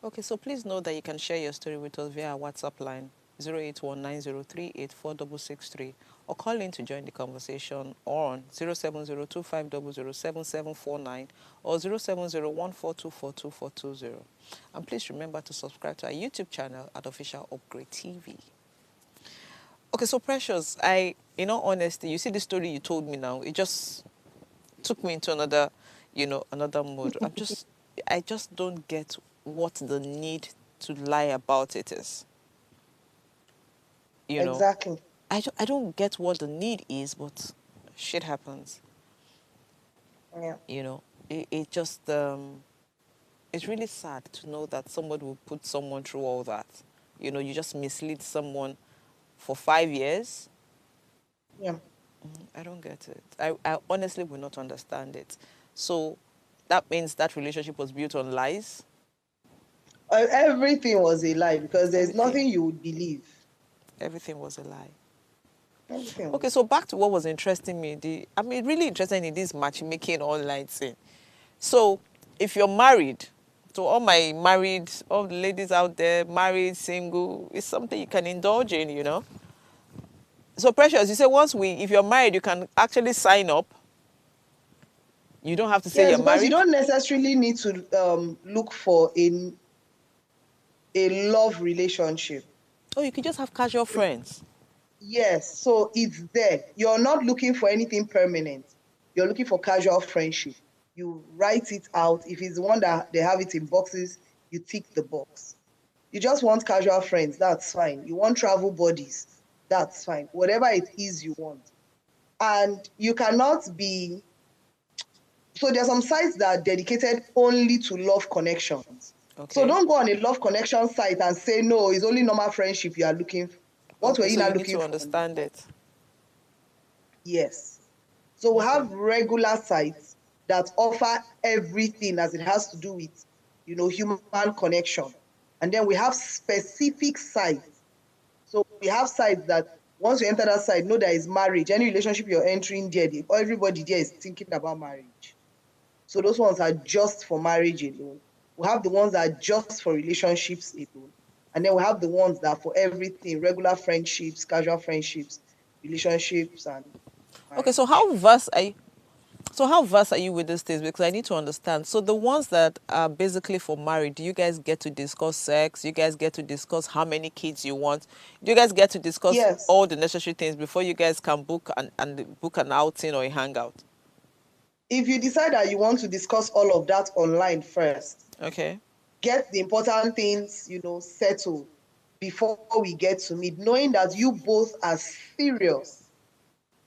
Speaker 1: Okay, so please know that you can share your story with us via our WhatsApp line 08190384663 or call in to join the conversation on 07025007749 or 07014242420. And please remember to subscribe to our YouTube channel at Official Upgrade TV. Okay, so Precious, in all honesty, you see the story you told me now, it just took me into another mode. I just don't get what the need to lie about it is.
Speaker 2: Exactly.
Speaker 1: I don't get what the need is, but shit happens.
Speaker 2: Yeah.
Speaker 1: It just it's really sad to know that somebody will put someone through all that. You just mislead someone for 5 years.
Speaker 2: Yeah.
Speaker 1: I don't get it. I honestly will not understand it. So that means that relationship was built on lies.
Speaker 2: Everything was a lie, because there's
Speaker 1: Everything.
Speaker 2: nothing you would believe.
Speaker 1: Everything was a lie.
Speaker 2: Everything.
Speaker 1: Okay, so back to what was interesting me. Really interested in this matchmaking online thing. So if you're married, to all the ladies out there, married, single, it's something you can indulge in. So Precious, you say if you're married, you can actually sign up. You don't have to say
Speaker 2: Yes,
Speaker 1: you're
Speaker 2: because
Speaker 1: married.
Speaker 2: you don't necessarily need to look for a love relationship.
Speaker 1: Oh, you can just have casual friends.
Speaker 2: Yes, so it's there. You're not looking for anything permanent. You're looking for casual friendship. You write it out. If it's the one that they have it in boxes, you tick the box. You just want casual friends, that's fine. You want travel buddies, that's fine. Whatever it is you want. And you cannot be, so there are some sites that are dedicated only to love connections. So
Speaker 1: Okay.
Speaker 2: don't go on a love connection site and say, no, it's only normal friendship you are looking for. What were
Speaker 1: Okay,
Speaker 2: you
Speaker 1: so
Speaker 2: not
Speaker 1: you need
Speaker 2: looking
Speaker 1: to
Speaker 2: for on the
Speaker 1: understand
Speaker 2: site?
Speaker 1: it.
Speaker 2: Yes. So we
Speaker 1: Okay.
Speaker 2: have regular sites that offer everything as it has to do with, human connection. And then we have specific sites. So we have sites that once you enter that site, know there is marriage. Any relationship you're entering there, everybody there is thinking about marriage. So those ones are just for marriage alone. We have the ones that are just for relationships alone. And then we have the ones that are for everything, regular friendships, casual friendships, relationships, and
Speaker 1: Okay, so
Speaker 2: marriage.
Speaker 1: how versed are you with these things? Because I need to understand. So the ones that are basically for marriage, do you guys get to discuss sex? Do you guys get to discuss how many kids you want? Do you guys get to discuss
Speaker 2: Yes.
Speaker 1: all the necessary things before you guys can book an outing or a hangout?
Speaker 2: If you decide that you want to discuss all of that online first,
Speaker 1: Okay.
Speaker 2: get the important things, settled before we get to meet, knowing that you both are serious.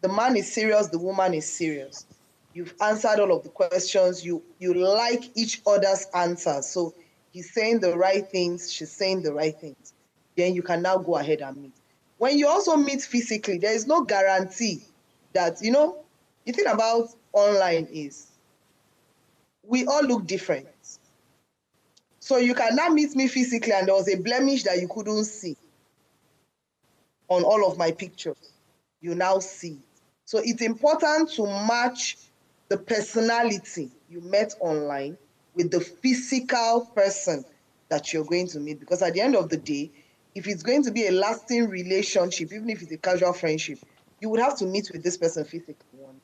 Speaker 2: The man is serious, the woman is serious. You've answered all of the questions. You like each other's answers. So he's saying the right things, she's saying the right things. Then you can now go ahead and meet. When you also meet physically, there is no guarantee that, the thing about online is we all look different. So you can now meet me physically and there was a blemish that you couldn't see on all of my pictures. You now see it. So it's important to match the personality you met online with the physical person that you're going to meet. Because at the end of the day, if it's going to be a lasting relationship, even if it's a casual friendship, you would have to meet with this person physically one day.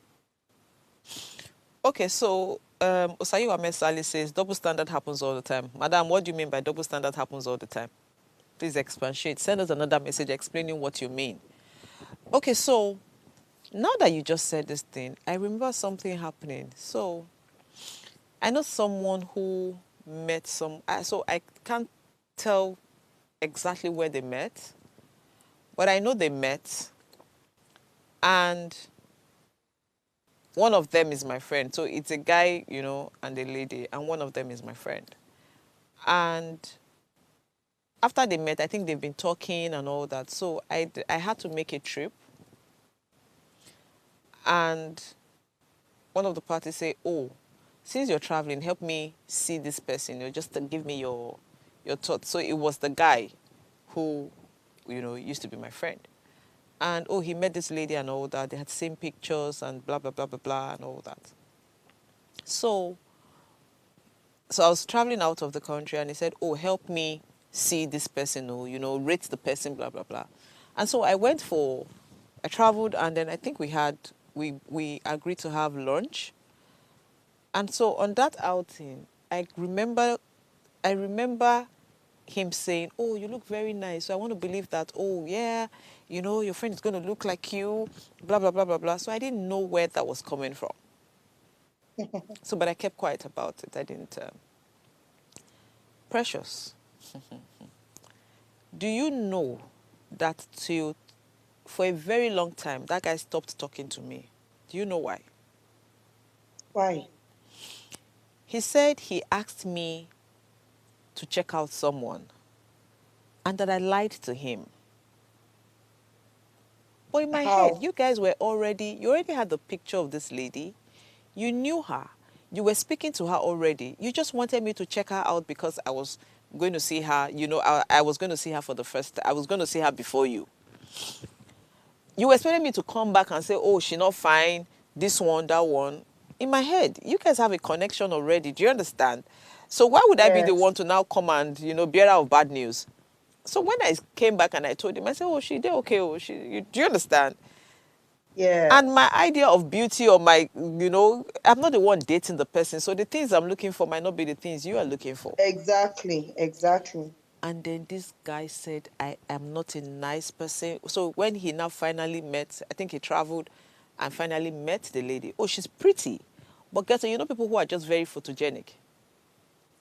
Speaker 1: Okay, so Osayiwa Mesali says double standard happens all the time. Madam, what do you mean by double standard happens all the time? Please expatiate. Send us another message explaining what you mean. Okay, so now that you just said this thing, I remember something happening. So I know someone who met so I can't tell exactly where they met, but I know they met, and one of them is my friend. So it's a guy, and a lady, and one of them is my friend. And after they met, I think they've been talking and all that. So I had to make a trip, and one of the parties say, "Oh, since you're traveling, help me see this person. Just to give me your thoughts." So it was the guy who, used to be my friend. And oh, he met this lady and all that. They had same pictures and blah blah blah blah blah and all that. So I was traveling out of the country and he said, "Oh, help me see this person, or rate the person, blah blah blah." And so I traveled, and then I think we agreed to have lunch. And so on that outing, I remember him saying, "Oh, you look very nice. So I want to believe that, oh, yeah, your friend is going to look like you, blah, blah, blah, blah, blah." So I didn't know where that was coming from. So, but I kept quiet about it. I didn't. Precious, do you know that for a very long time, that guy stopped talking to me? Do you know why?
Speaker 2: Why?
Speaker 1: He said he asked me to check out someone and that I lied to him. But in my head,
Speaker 2: How?
Speaker 1: you already had the picture of this lady. You knew her. You were speaking to her already. You just wanted me to check her out because I was going to see her. I was going to see her for the first time. I was going to see her before you. You were expecting me to come back and say, "Oh, she not fine. This one, that one." In my head, you guys have a connection already. Do you understand? So why would I be the
Speaker 2: Yes.
Speaker 1: one to now come and, bear out of bad news? So when I came back and I told him, I said, "Oh, she did okay. Oh, do you understand?" And my
Speaker 2: Yes.
Speaker 1: idea of beauty, or I'm not the one dating the person. So the things I'm looking for might not be the things you are looking for.
Speaker 2: Exactly. Exactly.
Speaker 1: And then this guy said, I am not a nice person. So when he now finally met, I think he traveled and finally met the lady. Oh, she's pretty. But guess what? You know people who are just very photogenic.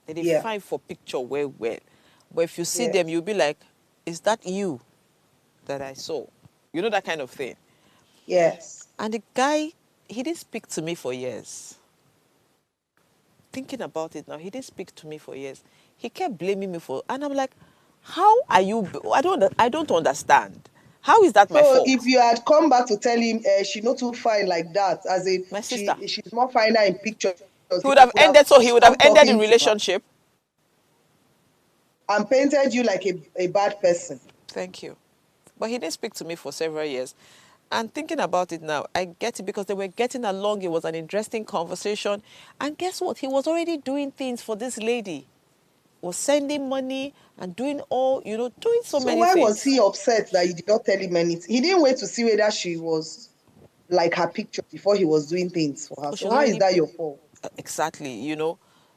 Speaker 1: They
Speaker 2: Yeah.
Speaker 1: fine for picture well. But if you see
Speaker 2: Yeah.
Speaker 1: them, you'll be like, is that you that I saw? You know, that kind of thing.
Speaker 2: Yes.
Speaker 1: And the guy, he didn't speak to me for years. Thinking about it now, he didn't speak to me for years. He kept blaming me for, and I'm like, how are you? I don't understand. How is that my
Speaker 2: So if
Speaker 1: fault?
Speaker 2: you had come back to tell him she not too fine like that, as in
Speaker 1: My sister.
Speaker 2: she's more finer in pictures,
Speaker 1: He
Speaker 2: he
Speaker 1: would have
Speaker 2: would have
Speaker 1: ended, so he would have
Speaker 2: stopped
Speaker 1: ended the
Speaker 2: talking to her
Speaker 1: relationship.
Speaker 2: and painted you like a bad person.
Speaker 1: Thank you. But he didn't speak to me for several years. And thinking about it now, I get it because they were getting along. It was an interesting conversation. And guess what? He was already doing things for this lady. Was sending money and doing all, doing so
Speaker 2: So
Speaker 1: many
Speaker 2: why was
Speaker 1: things.
Speaker 2: he upset that you did not tell him anything? He didn't wait to see whether she was like her picture before he was doing things for her.
Speaker 1: Oh, she
Speaker 2: So
Speaker 1: was
Speaker 2: how is
Speaker 1: already
Speaker 2: that your fault?
Speaker 1: exactly.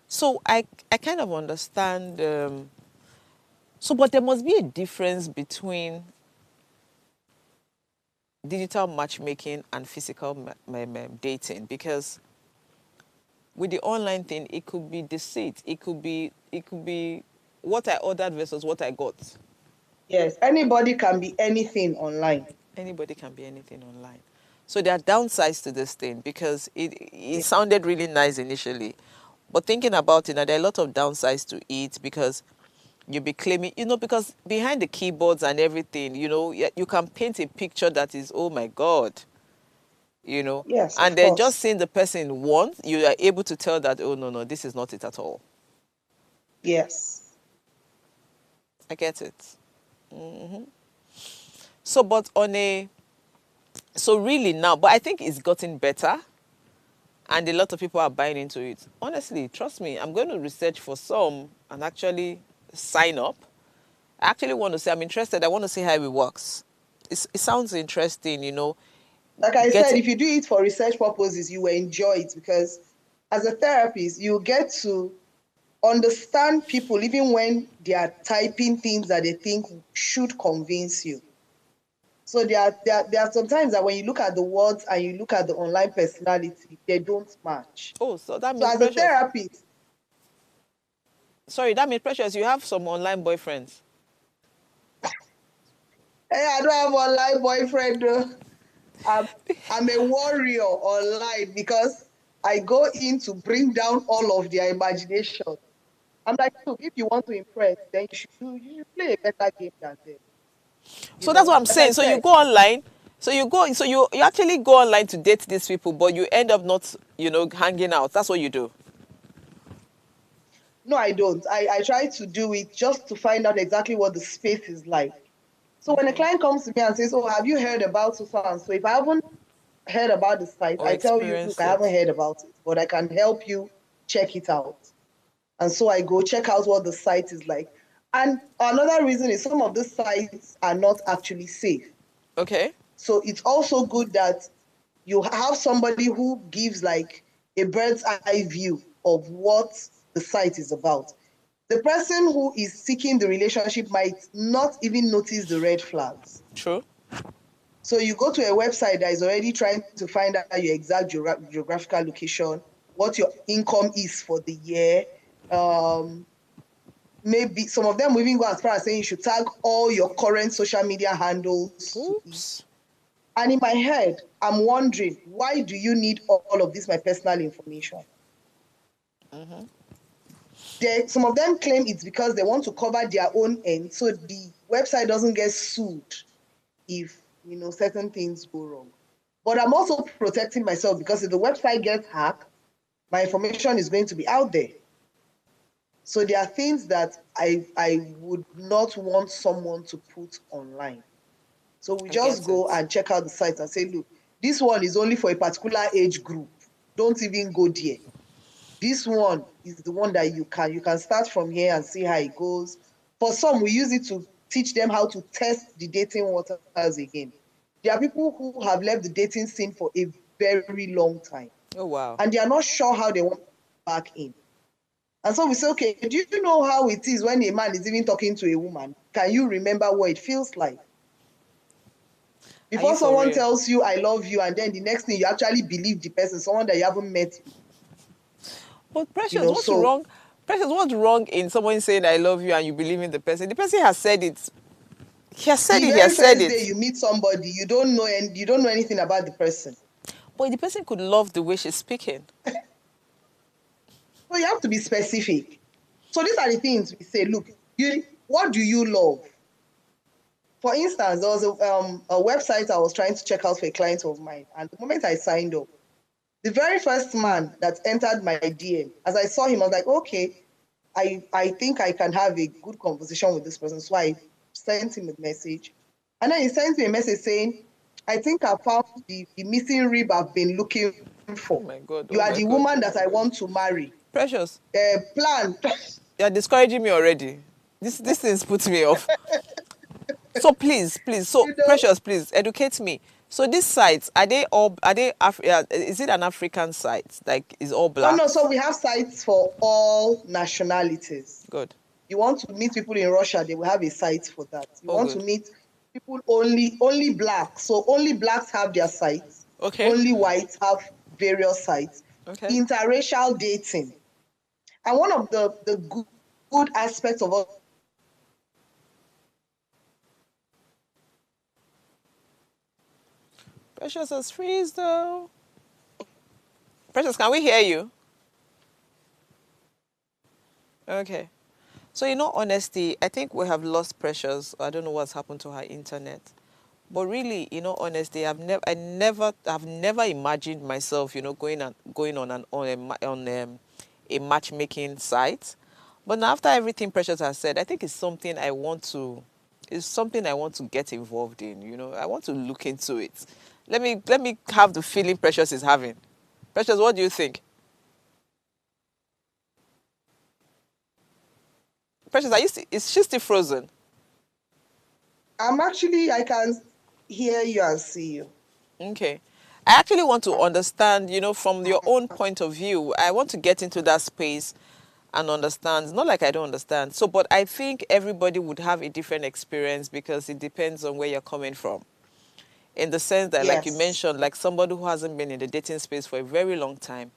Speaker 1: So I kind of understand. But there must be a difference between digital matchmaking and physical dating, because with the online thing, it could be deceit. It could be what I ordered versus what I got.
Speaker 2: Yes, anybody can be anything online.
Speaker 1: Anybody can be anything online. So there are downsides to this thing because it
Speaker 2: Yeah.
Speaker 1: sounded really nice initially. But thinking about it now, there are a lot of downsides to it because you'll be claiming, because behind the keyboards and everything, you can paint a picture that is, oh my God.
Speaker 2: Yes,
Speaker 1: And
Speaker 2: of
Speaker 1: then just
Speaker 2: course.
Speaker 1: seeing the person once, you are able to tell that, oh, no, this is not it at all.
Speaker 2: Yes.
Speaker 1: I get it. So, so really now, but I think it's gotten better and a lot of people are buying into it. Honestly, trust me, I'm going to research for some and actually sign up. I actually want to say I'm interested. I want to see how it works. It sounds interesting.
Speaker 2: Like I
Speaker 1: Get
Speaker 2: said,
Speaker 1: it.
Speaker 2: if you do it for research purposes, you will enjoy it because as a therapist, you get to understand people even when they are typing things that they think should convince you. So there are sometimes that when you look at the words and you look at the online personality, they don't match.
Speaker 1: Oh, so that
Speaker 2: So
Speaker 1: means
Speaker 2: as a
Speaker 1: Precious.
Speaker 2: therapist,
Speaker 1: Sorry, that means Precious, you have some online boyfriends.
Speaker 2: hey, I don't have online boyfriend. I'm a warrior online because I go in to bring down all of their imagination. I'm like, look, if you want to impress, then you should play a better game than them.
Speaker 1: So that's what I'm
Speaker 2: Like I
Speaker 1: saying. So you
Speaker 2: said,
Speaker 1: go online. So you actually go online to date these people, but you end up not, hanging out. That's what you do.
Speaker 2: no, I don't. I try to do it just to find out exactly what the space is like. So when a
Speaker 1: Okay.
Speaker 2: client comes to me and says, oh, have you heard about so and so? If I haven't heard about the site,
Speaker 1: Or
Speaker 2: I tell you, look,
Speaker 1: experience
Speaker 2: I haven't
Speaker 1: it.
Speaker 2: heard about it, but I can help you check it out. And so I go check out what the site is like. And another reason is some of the sites are not actually safe.
Speaker 1: Okay.
Speaker 2: So it's also good that you have somebody who gives like a bird's eye view of what the site is about. The person who is seeking the relationship might not even notice the red flags.
Speaker 1: True.
Speaker 2: So you go to a website that is already trying to find out your exact geographical location, what your income is for the year. Maybe some of them will even go as far as saying you should tag all your current social media handles to it.
Speaker 1: Oops.
Speaker 2: And in my head, I'm wondering, why do you need all of this, my personal information? Some of them claim it's because they want to cover their own end so the website doesn't get sued if certain things go wrong. But I'm also protecting myself because if the website gets hacked, my information is going to be out there. So there are things that I would not want someone to put online. So we
Speaker 1: I
Speaker 2: just
Speaker 1: get
Speaker 2: go
Speaker 1: it.
Speaker 2: and check out the site and say, look, this one is only for a particular age group. Don't even go there. This one is the one that you can start from here and see how it goes. For some, we use it to teach them how to test the dating waters again. There are people who have left the dating scene for a very long time
Speaker 1: Oh wow.
Speaker 2: and they are not sure how they want to get back in. And so we say, okay, do you know how it is when a man is even talking to a woman? Can you remember what it feels like?
Speaker 1: Are you
Speaker 2: Before
Speaker 1: for
Speaker 2: someone
Speaker 1: real?
Speaker 2: tells you, I love you, and then the next thing you actually believe the person, someone that you haven't met,
Speaker 1: But
Speaker 2: you
Speaker 1: Precious,
Speaker 2: know,
Speaker 1: what's
Speaker 2: so
Speaker 1: wrong? Precious, what's wrong in someone saying I love you and you believe in the person? The person has said it. He has said
Speaker 2: the
Speaker 1: it. He
Speaker 2: very
Speaker 1: has said
Speaker 2: first day
Speaker 1: it.
Speaker 2: you meet somebody, you don't know, and you don't know anything about the person.
Speaker 1: But the person could love the way she's speaking.
Speaker 2: So you have to be specific. So these are the things we say, look, what do you love? For instance, there was a website I was trying to check out for a client of mine. And the moment I signed up, the very first man that entered my DM, as I saw him, I was like, okay, I think I can have a good conversation with this person. So I sent him a message. And then he sent me a message saying, I think I found the missing rib I've been looking
Speaker 1: Oh
Speaker 2: for.
Speaker 1: my God.
Speaker 2: You
Speaker 1: Oh
Speaker 2: are
Speaker 1: my
Speaker 2: the
Speaker 1: God.
Speaker 2: woman that I want to marry.
Speaker 1: Precious,
Speaker 2: Plan.
Speaker 1: you're discouraging me already. This thing's putting me off. So please, so
Speaker 2: you know,
Speaker 1: Precious, please educate me. So these sites, is it an African site? Like, is all
Speaker 2: oh no,
Speaker 1: blacks?
Speaker 2: so we have sites for all nationalities.
Speaker 1: Good.
Speaker 2: You want to meet people in Russia, they will have a site for that. You
Speaker 1: Oh,
Speaker 2: want to
Speaker 1: good.
Speaker 2: meet people only blacks. So only blacks have their sites.
Speaker 1: Okay.
Speaker 2: Only whites have various sites.
Speaker 1: Okay.
Speaker 2: Interracial dating. And one of the good aspects of us
Speaker 1: Precious has freeze though. Precious, can we hear you? Okay. So, honesty, I think we have lost Precious. I don't know what's happened to her internet. But really, honesty, I've never imagined myself, going on a matchmaking site. But now, after everything Precious has said, I think it's something I want to get involved in. I want to look into it. Let me have the feeling Precious is having. Precious, what do you think? Precious, is she still frozen?
Speaker 2: I can hear you and see you.
Speaker 1: Okay. I actually want to understand, from your own point of view. I want to get into that space and understand. It's not like I don't understand. So, but I think everybody would have a different experience because it depends on where you're coming from. In the sense that, like you
Speaker 2: Yes.
Speaker 1: mentioned, like somebody who hasn't been in the dating space for a very long time,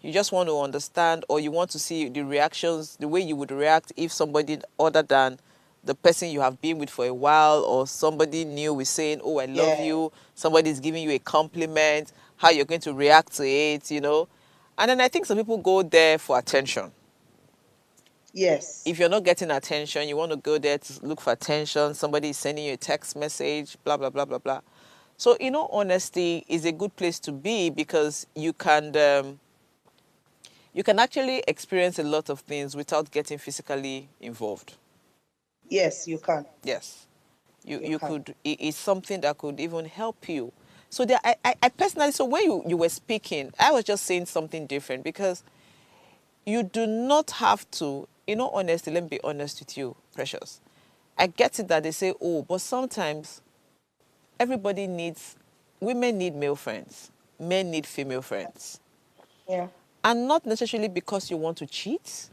Speaker 1: you just want to understand, or you want to see the reactions, the way you would react if somebody other than the person you have been with for a while, or somebody new is saying, oh, I love
Speaker 2: Yeah.
Speaker 1: you, somebody's giving you a compliment, how you're going to react to it. And then I think some people go there for attention.
Speaker 2: Yes.
Speaker 1: If you're not getting attention, you want to go there to look for attention. Somebody is sending you a text message, blah, blah, blah, blah, blah. So, honesty is a good place to be because you can actually experience a lot of things without getting physically involved.
Speaker 2: Yes, you can.
Speaker 1: Yes. You
Speaker 2: You
Speaker 1: you
Speaker 2: can.
Speaker 1: could it's something that could even help you. So there I personally, so when you were speaking, I was just saying something different because you do not have to, honestly, let me be honest with you, Precious. I get it that they say, oh, but sometimes everybody needs, women need male friends, men need female friends.
Speaker 2: Yeah.
Speaker 1: And not necessarily because you want to cheat,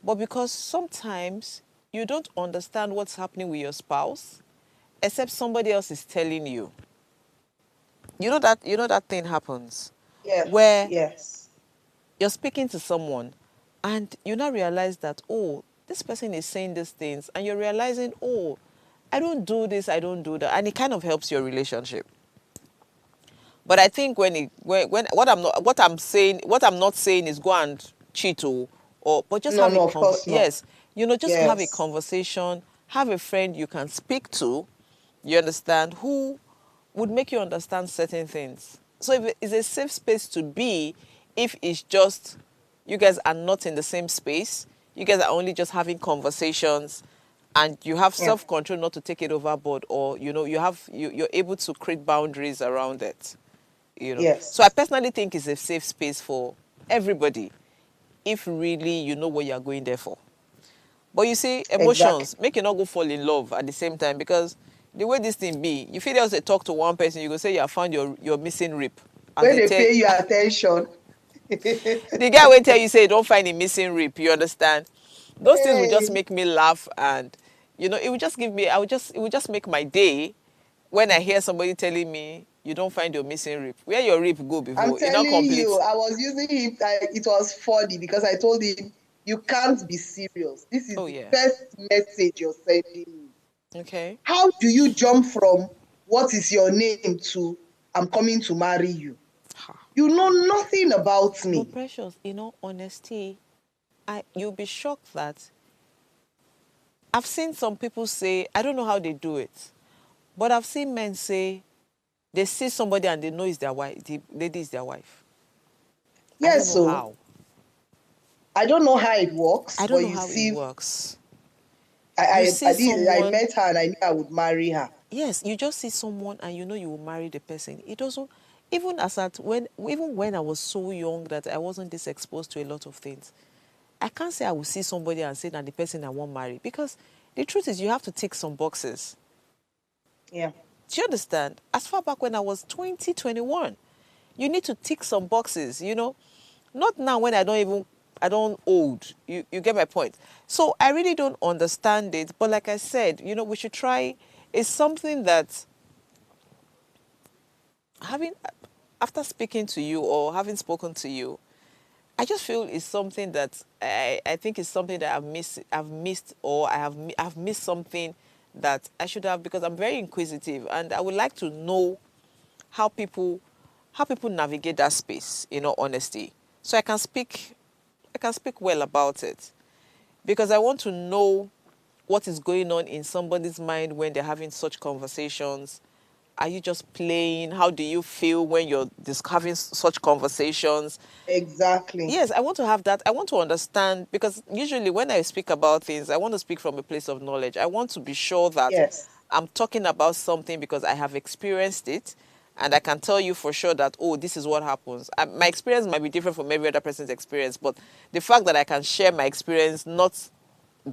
Speaker 1: but because sometimes you don't understand what's happening with your spouse, except somebody else is telling you. You know that thing happens
Speaker 2: Yes.
Speaker 1: where
Speaker 2: Yes.
Speaker 1: you're speaking to someone and you now realize that, oh, this person is saying these things, and you're realizing, oh, I don't do this, I don't do that, and it kind of helps your relationship. But I think when what I'm not saying is go and cheat, but just
Speaker 2: No,
Speaker 1: have a
Speaker 2: no, of course not.
Speaker 1: yes, just have a
Speaker 2: Yes.
Speaker 1: conversation, have a friend you can speak to, you understand, who would make you understand certain things. So if it's a safe space to be, if it's just you guys are not in the same space, you guys are only just having conversations, and you have
Speaker 2: Yeah.
Speaker 1: self-control not to take it overboard, or you're able to create boundaries around it. So I
Speaker 2: Yes.
Speaker 1: personally think it's a safe space for everybody if really you know what you're going there for. But you see,
Speaker 2: Exactly.
Speaker 1: emotions make you not go fall in love at the same time, because the way this thing be, you feel else they talk to one person, you go say you have found your missing rib. As
Speaker 2: When
Speaker 1: they
Speaker 2: they
Speaker 1: tell
Speaker 2: pay you attention.
Speaker 1: The guy will tell you, say, don't find a missing rib. You understand? Those things will just
Speaker 2: Hey,
Speaker 1: make me laugh, and it would just give me. It would just make my day when I hear somebody telling me you don't find your missing rib. Where your rib go
Speaker 2: I'm
Speaker 1: before? It's not
Speaker 2: telling
Speaker 1: complete.
Speaker 2: you, I was using him. It was funny because I told him, "You can't be serious. This is
Speaker 1: Oh
Speaker 2: the
Speaker 1: yeah.
Speaker 2: first message you're sending me.
Speaker 1: Okay.
Speaker 2: How do you jump from what is your name to I'm coming to marry you? You know nothing about
Speaker 1: But
Speaker 2: me."
Speaker 1: Precious, honesty, you'll be shocked that I've seen some people say, I don't know how they do it, but I've seen men say they see somebody and they know it's their wife, the lady is their wife. I don't
Speaker 2: Yes,
Speaker 1: know
Speaker 2: so
Speaker 1: how.
Speaker 2: I don't know how it
Speaker 1: I
Speaker 2: works,
Speaker 1: don't
Speaker 2: but
Speaker 1: know
Speaker 2: you
Speaker 1: how it
Speaker 2: see,
Speaker 1: works. You
Speaker 2: I, I,
Speaker 1: see
Speaker 2: I did. I
Speaker 1: someone,
Speaker 2: met her and I knew I would marry her.
Speaker 1: yes, you just see someone and you know you will marry the person. It doesn't, even when I was so young that I wasn't this exposed to a lot of things, I can't say I will see somebody and say that the person I won't marry, because the truth is you have to tick some boxes.
Speaker 2: Yeah.
Speaker 1: Do you understand? As far back when I was 20, 21, you need to tick some boxes, Not now when I don't old. You get my point. So I really don't understand it. But like I said, we should try. It's something that having, after speaking to you or having spoken to you, I just feel it's something that I think it's something that I've missed, or I've missed something that I should have, because I'm very inquisitive and I would like to know how people navigate that space, honesty. So I can speak well about it, because I want to know what is going on in somebody's mind when they're having such conversations. Are you just playing? How do you feel when you're having such conversations?
Speaker 2: Exactly.
Speaker 1: Yes, I want to have that. I want to understand, because usually when I speak about things, I want to speak from a place of knowledge. I want to be sure that
Speaker 2: Yes.
Speaker 1: I'm talking about something because I have experienced it, and I can tell you for sure that, oh, this is what happens. My experience might be different from every other person's experience, but the fact that I can share my experience not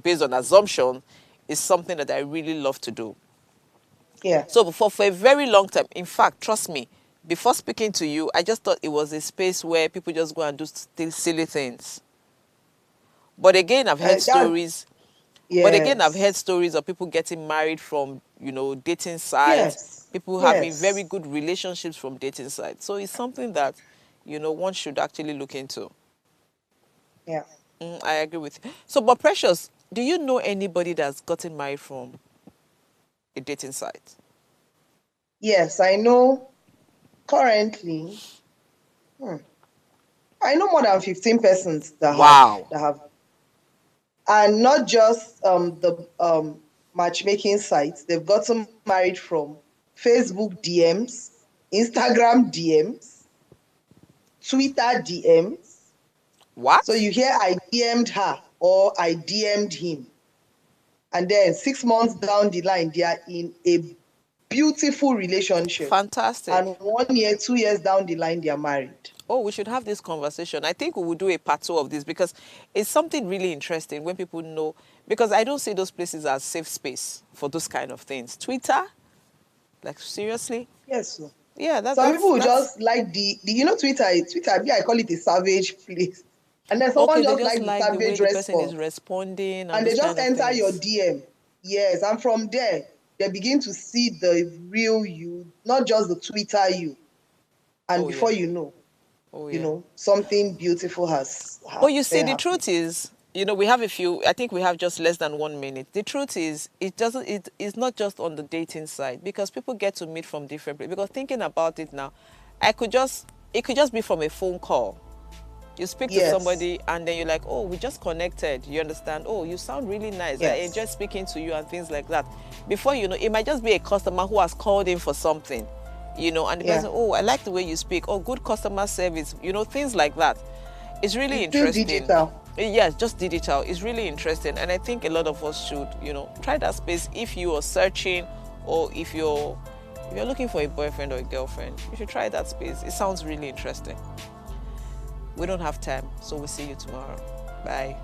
Speaker 1: based on assumption is something that I really love to do.
Speaker 2: Yeah.
Speaker 1: So for a very long time, in fact, trust me, before speaking to you, I just thought it was a space where people just go and do silly things. But again, I've heard
Speaker 2: That
Speaker 1: stories. But again, I've heard
Speaker 2: yes.
Speaker 1: stories of people getting married from, dating sites,
Speaker 2: Yes.
Speaker 1: people having very
Speaker 2: Yes.
Speaker 1: good relationships from dating sites. So it's something that, one should actually look into.
Speaker 2: Yeah.
Speaker 1: I agree with you. So, but Precious, do you know anybody that's gotten married from a dating site?
Speaker 2: Yes, I know currently. hmm, I know more than 15 persons
Speaker 1: Wow.
Speaker 2: that have, and not just the matchmaking sites. They've gotten married from Facebook DMs, Instagram DMs, Twitter DMs. So
Speaker 1: What?
Speaker 2: you hear I DM'd her or I DM'd him. And then 6 months down the line, they are in a beautiful relationship.
Speaker 1: Fantastic.
Speaker 2: And 1 year, 2 years down the line, they are married.
Speaker 1: Oh, we should have this conversation. I think we will do a part two of this, because it's something really interesting when people know, because I don't see those places as safe space for those kind of things. Twitter, like seriously?
Speaker 2: Yes. So
Speaker 1: Yeah,
Speaker 2: some people will
Speaker 1: that's
Speaker 2: just like Twitter, I call it a savage place. And then someone
Speaker 1: okay. They
Speaker 2: just
Speaker 1: just
Speaker 2: like the
Speaker 1: like the way
Speaker 2: savage
Speaker 1: the person is
Speaker 2: response.
Speaker 1: responding and
Speaker 2: And they
Speaker 1: those
Speaker 2: just
Speaker 1: kind of
Speaker 2: enter your
Speaker 1: things.
Speaker 2: DM. Yes. And from there, they begin to see the real you, not just the Twitter you. And
Speaker 1: Oh yeah.
Speaker 2: before you know,
Speaker 1: Oh yeah.
Speaker 2: something beautiful has
Speaker 1: But you see, the
Speaker 2: happened.
Speaker 1: truth is, we have a few. I think we have just less than 1 minute. The truth is, it doesn't. It's not just on the dating side, because people get to meet from different places. Because thinking about it now, it could just be from a phone call. You speak to
Speaker 2: Yes.
Speaker 1: somebody and then you're like, oh, we just connected. You understand? Oh, you sound really nice. I
Speaker 2: Yes.
Speaker 1: enjoy speaking to you and things like that. Before you know, it might just be a customer who has called in for something, and the
Speaker 2: Yeah.
Speaker 1: person, oh, I like the way you speak. Oh, good customer service. Things like that. It's really
Speaker 2: It's still
Speaker 1: interesting.
Speaker 2: digital.
Speaker 1: Yes, just digital. It's really interesting. And I think a lot of us should, try that space if you are searching, or if you're looking for a boyfriend or a girlfriend. You should try that space. It sounds really interesting. We don't have time, so we'll see you tomorrow. Bye.